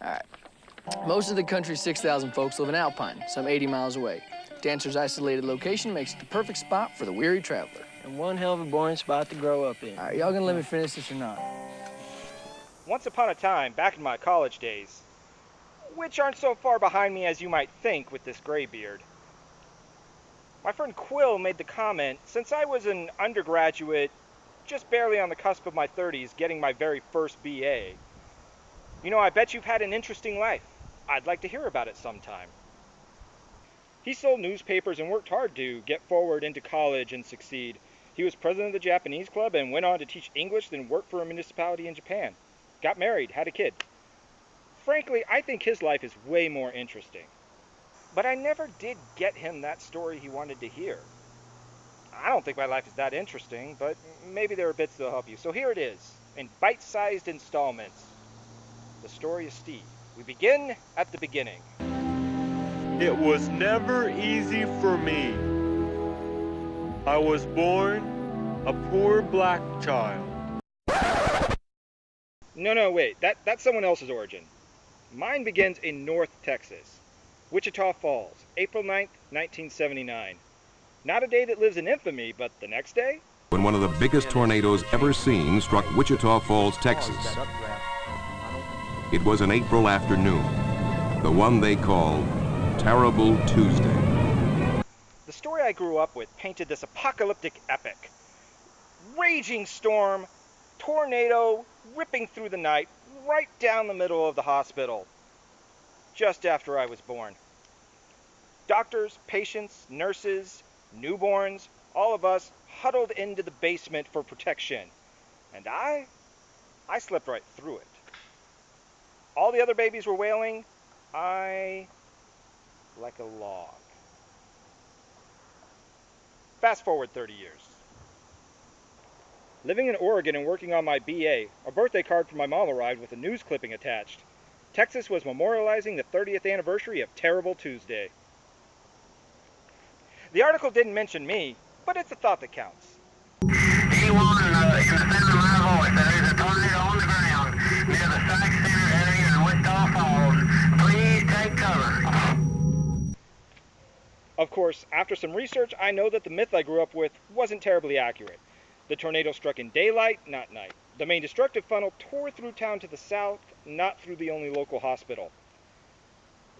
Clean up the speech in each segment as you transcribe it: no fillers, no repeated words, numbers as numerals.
All right. Most of the country's 6,000 folks live in Alpine, some 80 miles away. Dancer's isolated location makes it the perfect spot for the weary traveler. And one hell of a boring spot to grow up in. All right, y'all gonna let me finish this or not? Once upon a time, back in my college days, which aren't so far behind me as you might think with this gray beard, my friend Quill made the comment, since I was an undergraduate, just barely on the cusp of my 30s, getting my very first BA, you know, I bet you've had an interesting life. I'd like to hear about it sometime. He sold newspapers and worked hard to get forward into college and succeed. He was president of the Japanese club and went on to teach English, then worked for a municipality in Japan. Got married, had a kid. Frankly, I think his life is way more interesting. But I never did get him that story he wanted to hear. I don't think my life is that interesting, but maybe there are bits that'll help you. So here it is, in bite-sized installments. The story of Steve. We begin at the beginning. It was never easy for me. I was born a poor black child. No, wait. That's someone else's origin. Mine begins in North Texas. Wichita Falls, April 9th, 1979. Not a day that lives in infamy, but the next day? When one of the biggest tornadoes ever seen struck Wichita Falls, Texas. It was an April afternoon, the one they called Terrible Tuesday. The story I grew up with painted this apocalyptic epic. Raging storm, tornado, ripping through the night, right down the middle of the hospital, just after I was born. Doctors, patients, nurses, newborns, all of us huddled into the basement for protection. And I slept right through it. All the other babies were wailing, I like a log. Fast forward 30 years. Living in Oregon and working on my BA, a birthday card from my mom arrived with a news clipping attached. Texas was memorializing the 30th anniversary of Terrible Tuesday. The article didn't mention me, but it's a thought that counts. Anyone in the sound of my voice, there is a tornado on the ground near the Psych Center area in Wichita Falls. Please take cover. Of course, after some research, I know that the myth I grew up with wasn't terribly accurate. The tornado struck in daylight, not night. The main destructive funnel tore through town to the south, not through the only local hospital.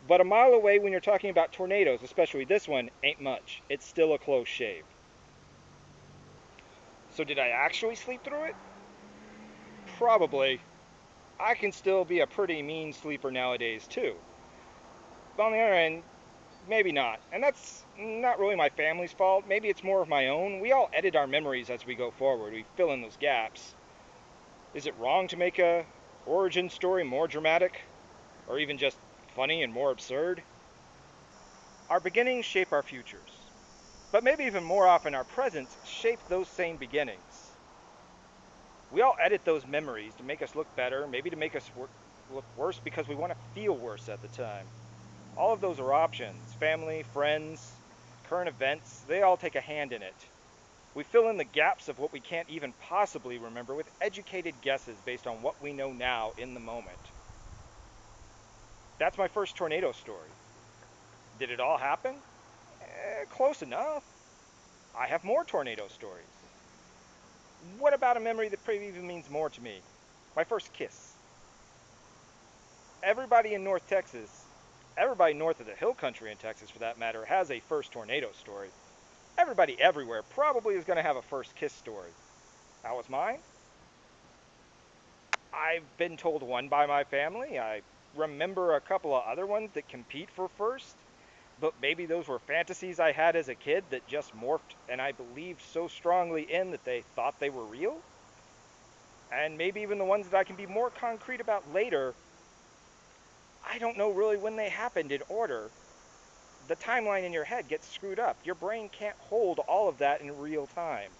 But a mile away when you're talking about tornadoes, especially this one, ain't much. It's still a close shave. So did I actually sleep through it? Probably. I can still be a pretty mean sleeper nowadays, too. But on the other hand, maybe not. And that's not really my family's fault. Maybe it's more of my own. We all edit our memories as we go forward. We fill in those gaps. Is it wrong to make a origin story more dramatic? Or even just funny and more absurd? Our beginnings shape our futures. But maybe even more often, our presents shape those same beginnings. We all edit those memories to make us look better, maybe to make us look worse because we want to feel worse at the time. All of those are options. Family, friends, current events, they all take a hand in it. We fill in the gaps of what we can't even possibly remember with educated guesses based on what we know now in the moment. That's my first tornado story. Did it all happen? Close enough. I have more tornado stories. What about a memory that maybe even means more to me? My first kiss. Everybody in North Texas, everybody north of the hill country in Texas for that matter, has a first tornado story. Everybody everywhere probably is going to have a first kiss story. That was mine. I've been told one by my family. I remember a couple of other ones that compete for first, but maybe those were fantasies I had as a kid that just morphed and I believed so strongly in that they thought they were real. And maybe even the ones that I can be more concrete about later, I don't know really when they happened in order. The timeline in your head gets screwed up. Your brain can't hold all of that in real time.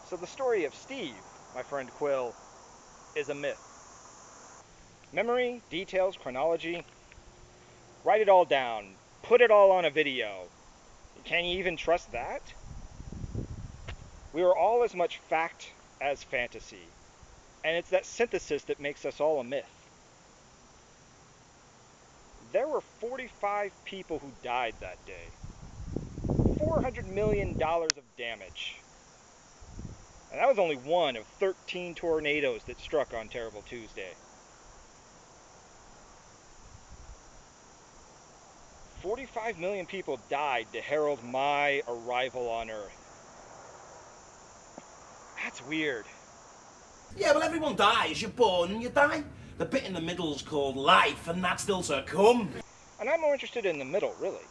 So the story of Steve, my friend Quill, is a myth. Memory, details, chronology, write it all down. Put it all on a video. Can you even trust that? We are all as much fact as fantasy. And it's that synthesis that makes us all a myth. there were 45 people who died that day. $400 million of damage. And that was only one of 13 tornadoes that struck on Terrible Tuesday. 45 million people died to herald my arrival on Earth. That's weird. Yeah, well, everyone dies. You're born and you die. The bit in the middle's called life, and that's still to come. And I'm more interested in the middle, really.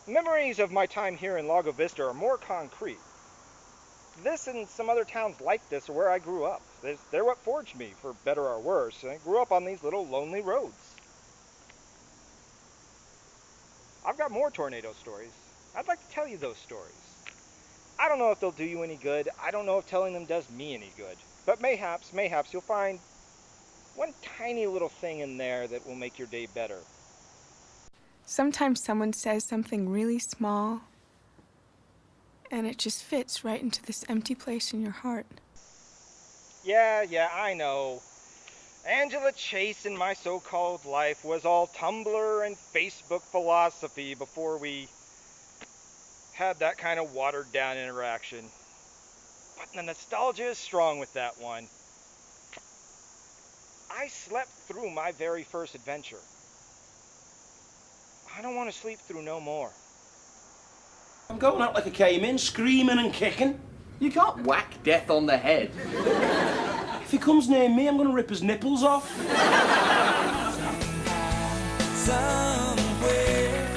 Memories of my time here in Lago Vista are more concrete. This and some other towns like this are where I grew up. They're what forged me, for better or worse. I grew up on these little lonely roads. I've got more tornado stories. I'd like to tell you those stories. I don't know if they'll do you any good. I don't know if telling them does me any good. But mayhaps you'll find one tiny little thing in there that will make your day better. Sometimes someone says something really small, and it just fits right into this empty place in your heart. Yeah, I know. Angela Chase in my so-called life was all Tumblr and Facebook philosophy before we had that kind of watered-down interaction. But the nostalgia is strong with that one. I slept through my very first adventure. I don't want to sleep through no more. I'm going out like I came in, screaming and kicking. You can't whack death on the head. If he comes near me, I'm going to rip his nipples off. Somewhere,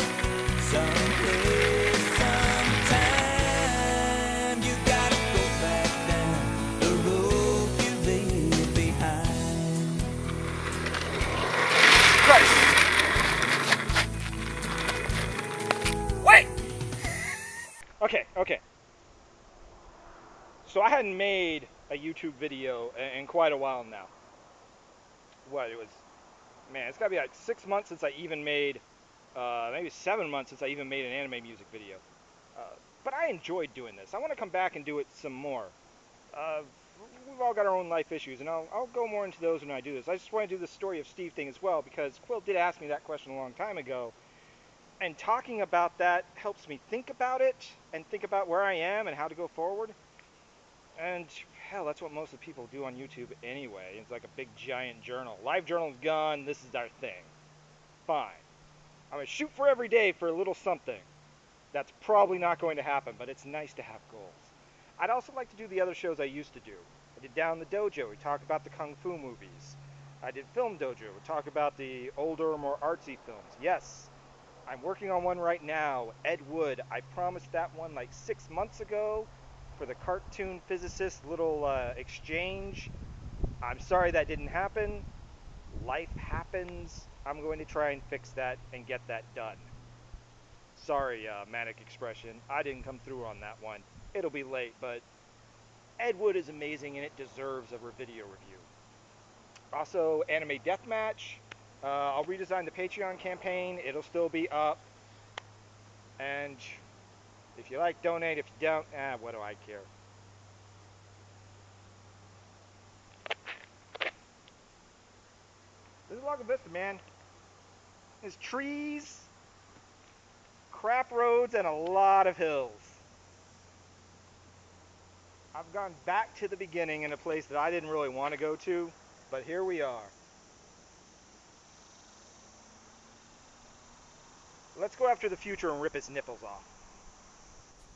someplace, sometime, you gotta go back down the road you leave behind. Christ! Wait! Okay. So I hadn't made a YouTube video in quite a while now. It's gotta be like 6 months since I even made, maybe 7 months since I even made an anime music video. But I enjoyed doing this. I want to come back and do it some more. We've all got our own life issues, and I'll go more into those when I do this. I just want to do the story of Steve thing as well, because Quill did ask me that question a long time ago. And talking about that helps me think about it, and think about where I am and how to go forward. And hell, that's what most of the people do on YouTube anyway. It's like a big giant journal. Live journal's gone, this is our thing. Fine. I'm going to shoot for every day for a little something. That's probably not going to happen, but it's nice to have goals. I'd also like to do the other shows I used to do. I did Down the Dojo, we talk about the Kung Fu movies. I did Film Dojo, we talk about the older, more artsy films. Yes, I'm working on one right now, Ed Wood. I promised that one like 6 months ago. For the cartoon physicist little exchange. I'm sorry that didn't happen. Life happens. I'm going to try and fix that and get that done. Sorry, Manic Expression. I didn't come through on that one. It'll be late, but Ed Wood is amazing and it deserves a video review. Also, Anime Deathmatch. I'll redesign the Patreon campaign. It'll still be up. And if you like, donate. If you don't, what do I care? This is Lago Vista, man. There's trees, crap roads, and a lot of hills. I've gone back to the beginning in a place that I didn't really want to go to, but here we are. Let's go after the future and rip his nipples off.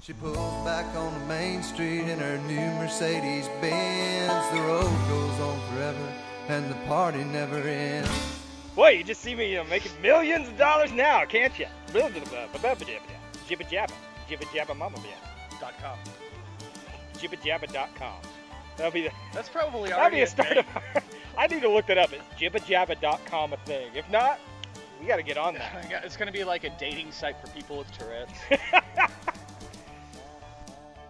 She pulls back on the main street in her new Mercedes Benz. The road goes on forever and the party never ends. Boy, you just see me making millions of dollars now, can't you? Jibbajabba.com. Jibbajabba.com. That's probably that'll already be a start of. I need to look that up. Is jibbajabba.com a thing? If not, we got to get on that. It's going to be like a dating site for people with Tourette's.